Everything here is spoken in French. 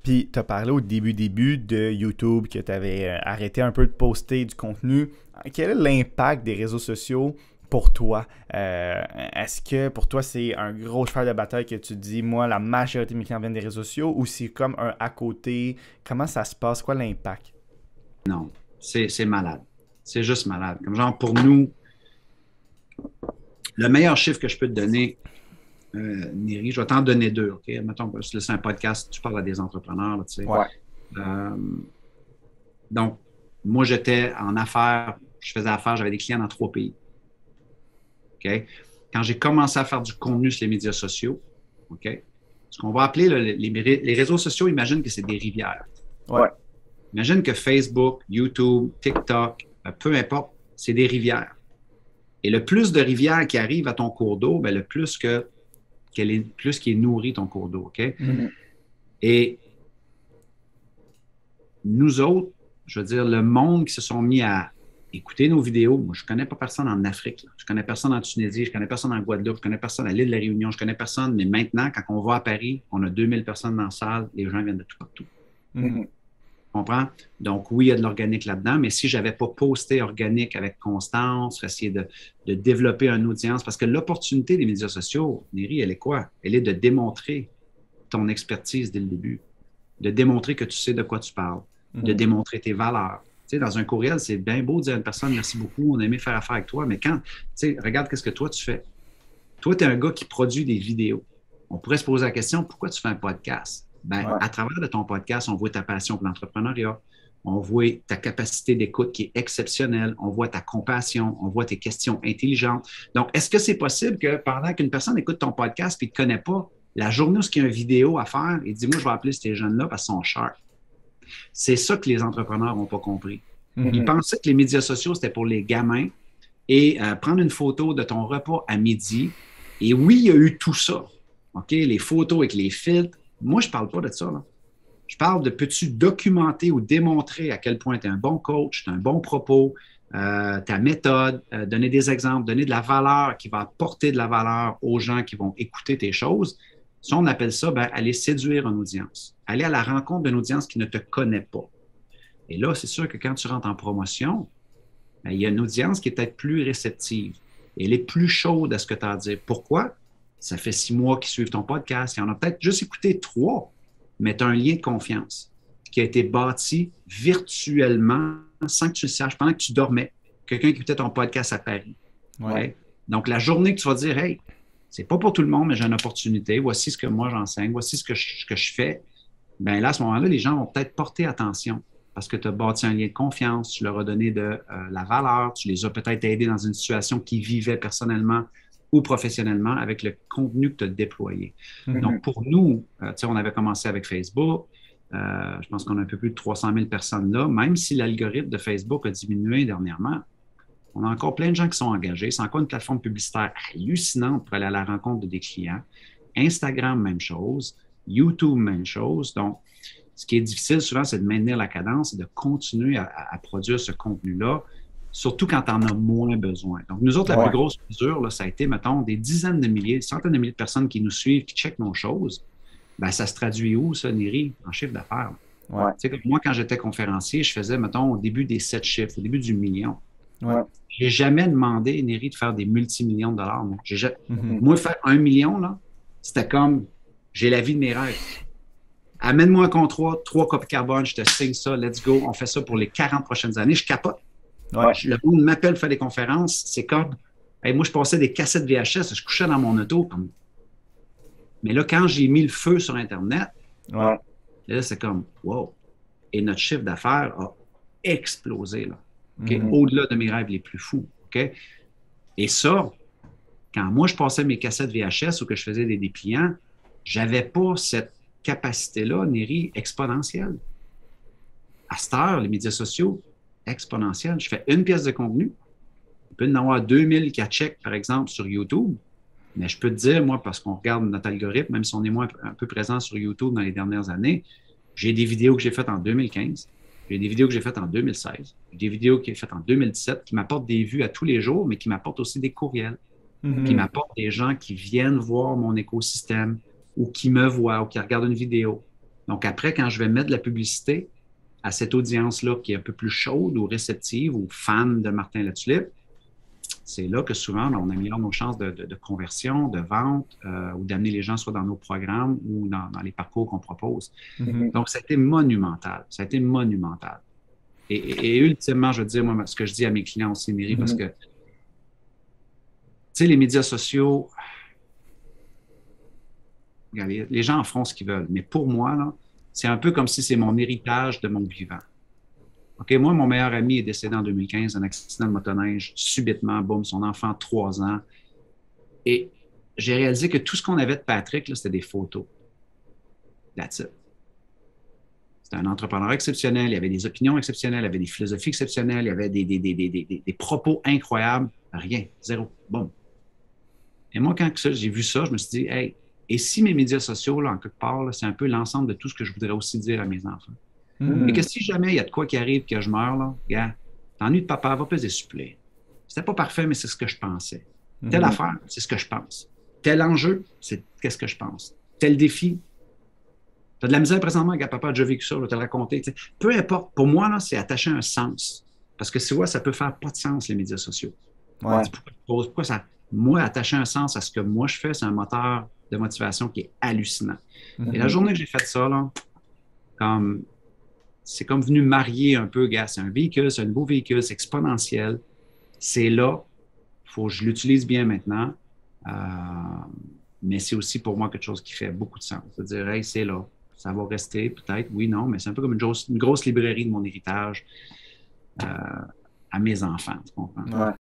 Puis, tu as parlé au début de YouTube que tu avais arrêté un peu de poster du contenu. Quel est l'impact des réseaux sociaux pour toi? Est-ce que pour toi, c'est un gros cheval de bataille que tu te dis, moi, la majorité de mes clients viennent des réseaux sociaux ou c'est comme un à côté? Comment ça se passe? Quoi l'impact? Non, c'est malade. C'est juste malade. Comme genre, pour nous, le meilleur chiffre que je peux te donner, Neri, je vais t'en donner deux, OK? Mettons que c'est un podcast, tu parles à des entrepreneurs, là, tu sais. Ouais. Euh, donc, moi, j'étais en affaires, je faisais affaires, j'avais des clients dans 3 pays, OK? Quand j'ai commencé à faire du contenu sur les médias sociaux, OK? Ce qu'on va appeler là, les réseaux sociaux, imagine que c'est des rivières. Ouais. Imagine que Facebook, YouTube, TikTok, peu importe, c'est des rivières. Et le plus de rivières qui arrivent à ton cours d'eau, ben, le plus plus qui est nourri ton cours d'eau. OK? Mhm. Et nous autres, je veux dire, le monde qui se sont mis à écouter nos vidéos, moi, je ne connais pas personne en Afrique, là. Je ne connais personne en Tunisie, je ne connais personne en Guadeloupe, je ne connais personne à l'île de la Réunion, je ne connais personne, mais maintenant, quand on va à Paris, on a 2000 personnes dans la salle, les gens viennent de tout partout. Mhm. Comprends? Donc, oui, il y a de l'organique là-dedans, mais si je n'avais pas posté organique avec constance, essayer de développer une audience, parce que l'opportunité des médias sociaux, Néry, elle est quoi? Elle est de démontrer ton expertise dès le début, de démontrer que tu sais de quoi tu parles, de Mhm. démontrer tes valeurs. Tu sais, dans un courriel, c'est bien beau de dire à une personne merci beaucoup, on a aimé faire affaire avec toi, mais quand, tu sais, regarde qu'est-ce que toi tu fais. Toi, tu es un gars qui produit des vidéos. On pourrait se poser la question, pourquoi tu fais un podcast? Ben, Ouais. à travers de ton podcast, on voit ta passion pour l'entrepreneuriat, on voit ta capacité d'écoute qui est exceptionnelle, on voit ta compassion, on voit tes questions intelligentes. Donc, est-ce que c'est possible que pendant qu'une personne écoute ton podcast et ne te connaît pas, la journée où il y a une vidéo à faire, il dit, moi, je vais appeler ces jeunes-là parce qu'ils sont sharp. C'est ça que les entrepreneurs n'ont pas compris. Ils Mhm. pensaient que les médias sociaux, c'était pour les gamins et prendre une photo de ton repas à midi. Et oui, il y a eu tout ça. OK? Les photos avec les filtres. Moi, je ne parle pas de ça, là. Je parle de peux-tu documenter ou démontrer à quel point tu es un bon coach, tu as un bon propos, ta méthode, donner des exemples, donner de la valeur qui va apporter de la valeur aux gens qui vont écouter tes choses. Ça, on appelle ça ben, aller séduire une audience, aller à la rencontre d'une audience qui ne te connaît pas. Et là, c'est sûr que quand tu rentres en promotion, ben, il y a une audience qui est peut-être plus réceptive. Elle est plus chaude à ce que tu as à dire. Pourquoi? Ça fait 6 mois qu'ils suivent ton podcast. Il y en a peut-être juste écouté 3, mais tu as un lien de confiance qui a été bâti virtuellement sans que tu le saches, pendant que tu dormais. Quelqu'un qui écoutait ton podcast à Paris. Ouais. Okay? Donc, la journée que tu vas dire, hey, c'est pas pour tout le monde, mais j'ai une opportunité. Voici ce que moi j'enseigne. Voici ce que je fais. Bien là, à ce moment-là, les gens vont peut-être porter attention parce que tu as bâti un lien de confiance, tu leur as donné de la valeur, tu les as peut-être aidés dans une situation qu'ils vivaient personnellement ou professionnellement avec le contenu que tu as déployé. Mhm. Donc, pour nous, on avait commencé avec Facebook. Je pense qu'on a un peu plus de 300 000 personnes là. Même si l'algorithme de Facebook a diminué dernièrement, on a encore plein de gens qui sont engagés. C'est encore une plateforme publicitaire hallucinante pour aller à la rencontre des clients. Instagram, même chose. YouTube, même chose. Donc, ce qui est difficile souvent, c'est de maintenir la cadence et de continuer à produire ce contenu-là, surtout quand tu en as moins besoin. Donc, nous autres, la plus Ouais. grosse mesure, là, ça a été, mettons, des dizaines de milliers, des centaines de milliers de personnes qui nous suivent, qui checkent nos choses. Ben, ça se traduit où, ça, Neri? En chiffre d'affaires. Ouais. Tu sais, moi, quand j'étais conférencier, je faisais, mettons, au début des 7 chiffres, au début du million. Ouais. J'ai jamais demandé, Neri, de faire des multimillions de dollars. Moi, Mhm. moi faire 1 million, là, c'était comme, j'ai la vie de mes rêves. Amène-moi un contrat, 3 copies carbone, je te signe ça, let's go. On fait ça pour les 40 prochaines années. Je capote. Ouais. Le monde m'appelle, fait des conférences. C'est comme, hey, moi, je passais des cassettes VHS, je couchais dans mon auto. Mais là, quand j'ai mis le feu sur Internet, Ouais. là, c'est comme, wow. Et notre chiffre d'affaires a explosé, là. OK? Mhm. Au-delà de mes rêves les plus fous. OK? Et ça, quand moi, je passais mes cassettes VHS ou que je faisais des dépliants, j'avais pas cette capacité-là, Neri, exponentielle. À cette heure, les médias sociaux, exponentielle. Je fais une pièce de contenu. Il peut y en avoir 2000 qui check, par exemple, sur YouTube. Mais je peux te dire, moi, parce qu'on regarde notre algorithme, même si on est moins un peu présent sur YouTube dans les dernières années, j'ai des vidéos que j'ai faites en 2015, j'ai des vidéos que j'ai faites en 2016, j'ai des vidéos que j'ai faites en 2017 qui m'apportent des vues à tous les jours, mais qui m'apportent aussi des courriels, qui Mhm. m'apportent des gens qui viennent voir mon écosystème ou qui me voient ou qui regardent une vidéo. Donc après, quand je vais mettre de la publicité à cette audience-là qui est un peu plus chaude ou réceptive ou fan de Martin Latulippe, c'est là que souvent, on améliore nos chances de conversion, de vente ou d'amener les gens soit dans nos programmes ou dans les parcours qu'on propose. Donc, ça a été monumental. Ça a été monumental. Et ultimement, je veux dire, moi, ce que je dis à mes clients aussi, Myri, parce que, tu sais, les médias sociaux, regardez, les gens en feront ce qu'ils veulent. Mais pour moi, là, c'est un peu comme si c'est mon héritage de mon vivant. OK, moi, mon meilleur ami est décédé en 2015 d'un accident de motoneige, subitement, boum, son enfant, 3 ans. Et j'ai réalisé que tout ce qu'on avait de Patrick, là, c'était des photos. That's it. C'était un entrepreneur exceptionnel, il y avait des opinions exceptionnelles, il y avait des philosophies exceptionnelles, il y avait des propos incroyables. Rien, zéro. Bon. Et moi, quand j'ai vu ça, je me suis dit, hey, et si mes médias sociaux, là, en quelque part, c'est un peu l'ensemble de tout ce que je voudrais aussi dire à mes enfants. Et que si jamais il y a de quoi qui arrive, que je meurs, là, gars, t'ennuies de papa, va peser supplé. C'était pas parfait, mais c'est ce que je pensais. Telle affaire, c'est ce que je pense. Tel enjeu, c'est qu'est-ce que je pense. Tel défi, t'as de la misère présentement, gars, papa a déjà vécu ça, je vais te le raconter. T'sais. Peu importe, pour moi, là, c'est attacher un sens. Parce que tu vois, ça peut faire pas de sens, les médias sociaux. Ouais. Pourquoi ça. Moi, attacher un sens à ce que moi je fais, c'est un moteur de motivation qui est hallucinant. Et la journée que j'ai fait ça, là, c'est comme venu marier un peu, gars. C'est un véhicule, c'est un nouveau véhicule, c'est exponentiel. C'est là. Il faut que je l'utilise bien maintenant. Mais c'est aussi pour moi quelque chose qui fait beaucoup de sens. C'est-à-dire, hey, c'est là. Ça va rester peut-être, oui, non, mais c'est un peu comme une grosse librairie de mon héritage à mes enfants. Tu comprends? Ouais.